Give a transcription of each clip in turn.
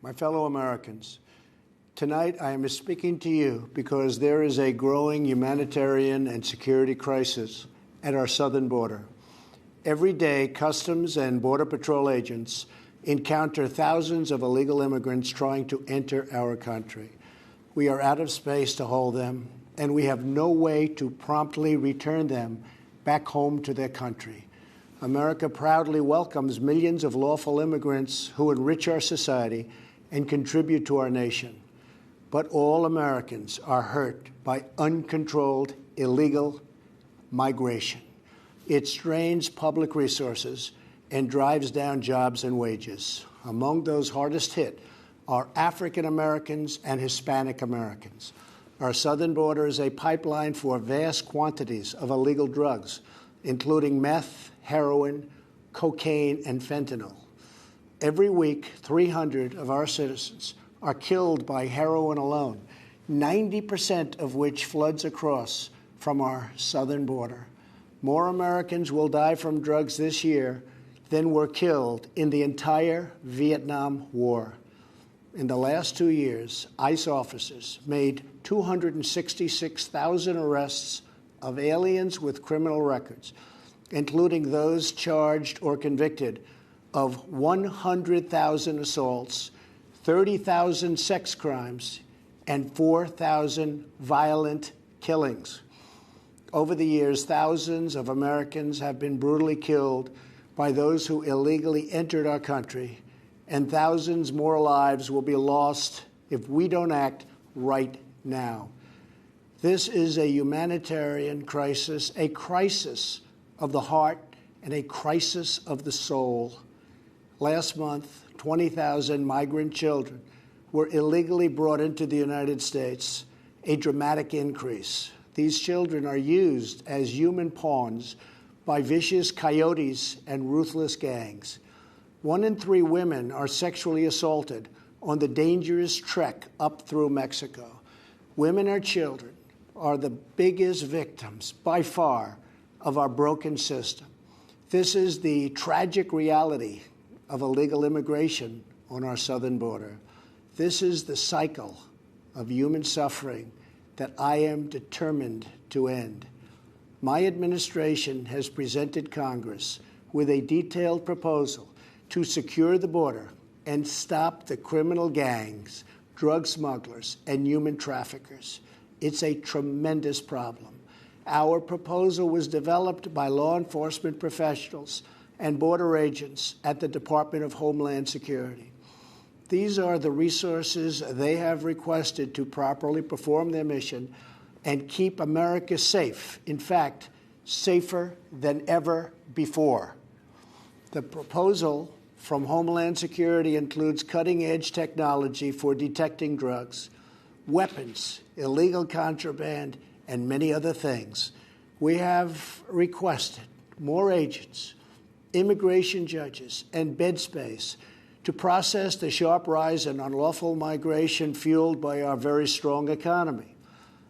My fellow Americans, tonight I am speaking to you because there is a growing humanitarian and security crisis at our southern border. Every day, Customs and Border Patrol agents encounter thousands of illegal immigrants trying to enter our country. We are out of space to hold them, and we have no way to promptly return them back home to their country. America proudly welcomes millions of lawful immigrants who enrich our society and contribute to our nation. But all Americans are hurt by uncontrolled illegal migration. It strains public resources and drives down jobs and wages. Among those hardest hit are African Americans and Hispanic Americans. Our southern border is a pipeline for vast quantities of illegal drugs, including meth, heroin, cocaine, and fentanyl. Every week, 300 of our citizens are killed by heroin alone, 90% of which floods across from our southern border. More Americans will die from drugs this year than were killed in the entire Vietnam War. In the last 2 years, ICE officers made 266,000 arrests of aliens with criminal records, including those charged or convicted of 100,000 assaults, 30,000 sex crimes, and 4,000 violent killings. Over the years, thousands of Americans have been brutally killed by those who illegally entered our country, and thousands more lives will be lost if we don't act right now. This is a humanitarian crisis, a crisis of the heart and a crisis of the soul. Last month, 20,000 migrant children were illegally brought into the United States, a dramatic increase. These children are used as human pawns by vicious coyotes and ruthless gangs. 1 in 3 women are sexually assaulted on the dangerous trek up through Mexico. Women and children are the biggest victims, by far, of our broken system. This is the tragic reality of illegal immigration on our southern border. This is the cycle of human suffering that I am determined to end. My administration has presented Congress with a detailed proposal to secure the border and stop the criminal gangs, drug smugglers, and human traffickers. It's a tremendous problem. Our proposal was developed by law enforcement professionals and border agents at the Department of Homeland Security. These are the resources they have requested to properly perform their mission and keep America safe, in fact, safer than ever before. The proposal from Homeland Security includes cutting-edge technology for detecting drugs, weapons, illegal contraband, and many other things. We have requested more agents, immigration judges, and bed space to process the sharp rise in unlawful migration fueled by our very strong economy.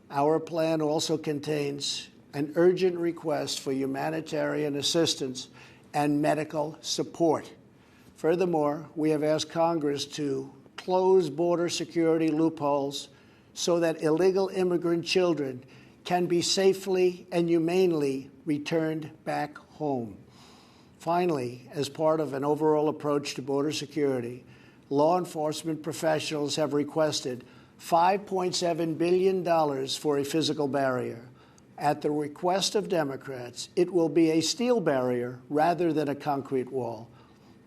Our plan also contains an urgent request for humanitarian assistance and medical support. Furthermore, we have asked Congress to close border security loopholes so that illegal immigrant children can be safely and humanely returned back home. Finally, as part of an overall approach to border security, law enforcement professionals have requested $5.7 billion for a physical barrier. At the request of Democrats, it will be a steel barrier rather than a concrete wall.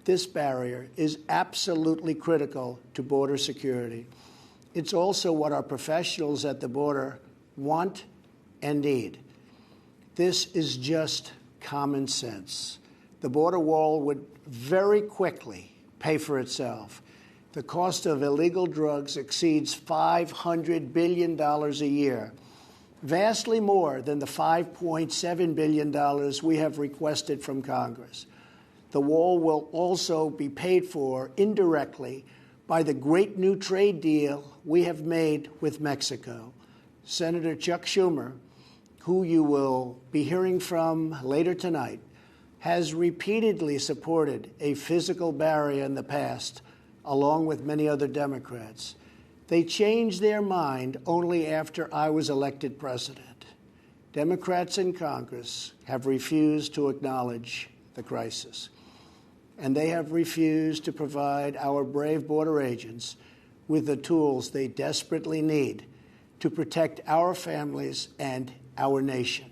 This barrier is absolutely critical to border security. It's also what our professionals at the border want and need. This is just common sense. The border wall would very quickly pay for itself. The cost of illegal drugs exceeds $500 billion a year, vastly more than the $5.7 billion we have requested from Congress. The wall will also be paid for indirectly by the great new trade deal we have made with Mexico. Senator Chuck Schumer, who you will be hearing from later tonight, has repeatedly supported a physical barrier in the past, along with many other Democrats. They changed their mind only after I was elected president. Democrats in Congress have refused to acknowledge the crisis, and they have refused to provide our brave border agents with the tools they desperately need to protect our families and our nation.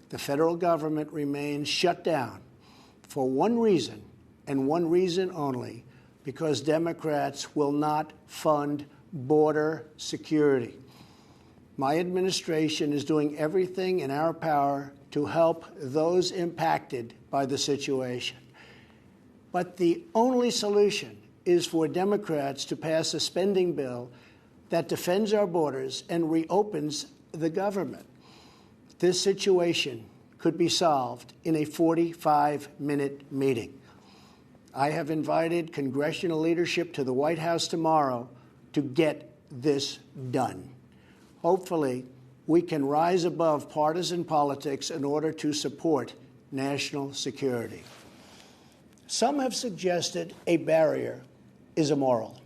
The federal government remains shut down for one reason, and one reason only, because Democrats will not fund border security. My administration is doing everything in our power to help those impacted by the situation. But the only solution is for Democrats to pass a spending bill that defends our borders and reopens the government. This situation could be solved in a 45-minute meeting. I have invited congressional leadership to the White House tomorrow to get this done. Hopefully, we can rise above partisan politics in order to support national security. Some have suggested a barrier is immoral.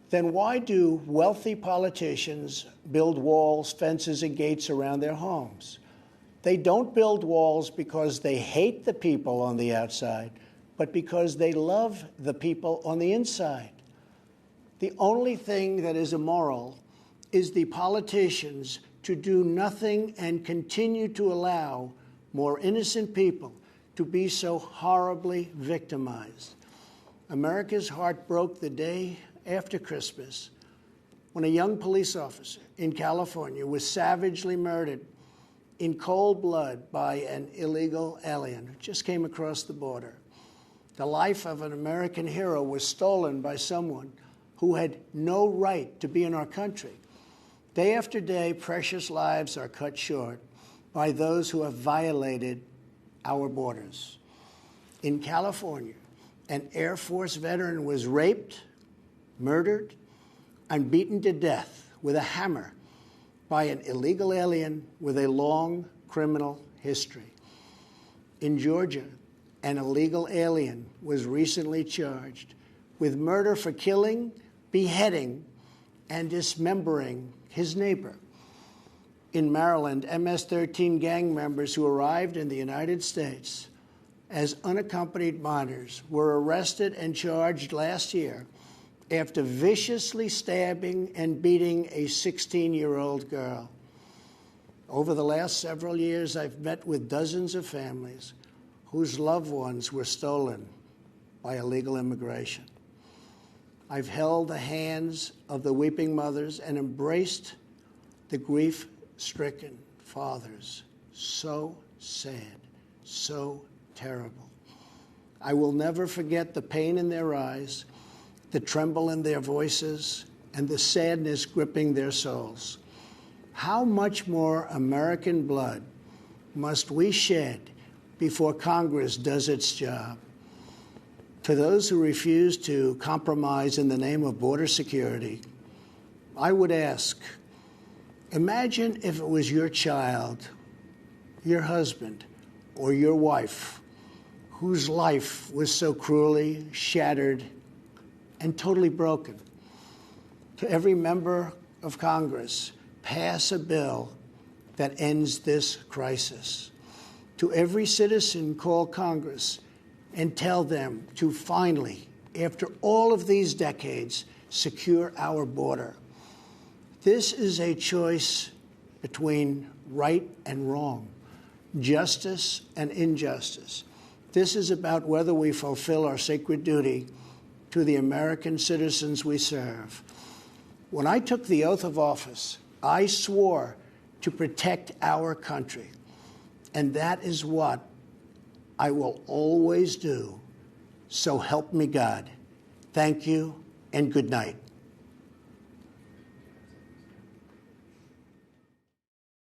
Then why do wealthy politicians build walls, fences, and gates around their homes? They don't build walls because they hate the people on the outside, but because they love the people on the inside. The only thing that is immoral is the politicians to do nothing and continue to allow more innocent people to be so horribly victimized. America's heart broke the day after Christmas when a young police officer in California was savagely murdered in cold blood by an illegal alien who just came across the border. The life of an American hero was stolen by someone who had no right to be in our country. Day after day, precious lives are cut short by those who have violated our borders. In California, an Air Force veteran was raped, murdered, and beaten to death with a hammer by an illegal alien with a long criminal history. In Georgia, an illegal alien was recently charged with murder for killing, beheading, and dismembering his neighbor. In Maryland, MS-13 gang members who arrived in the United States as unaccompanied minors were arrested and charged last year after viciously stabbing and beating a 16-year-old girl. Over the last several years, I've met with dozens of families whose loved ones were stolen by illegal immigration. I've held the hands of the weeping mothers and embraced the grief-stricken fathers. So sad, so terrible. I will never forget the pain in their eyes, the tremble in their voices, and the sadness gripping their souls. How much more American blood must we shed before Congress does its job? To those who refuse to compromise in the name of border security, I would ask, imagine if it was your child, your husband, or your wife whose life was so cruelly shattered and totally broken. To every member of Congress, pass a bill that ends this crisis. To every citizen, call Congress and tell them to finally, after all of these decades, secure our border. This is a choice between right and wrong, justice and injustice. This is about whether we fulfill our sacred duty to the American citizens we serve. When I took the oath of office, I swore to protect our country, and that is what I will always do. So help me God. Thank you and good night.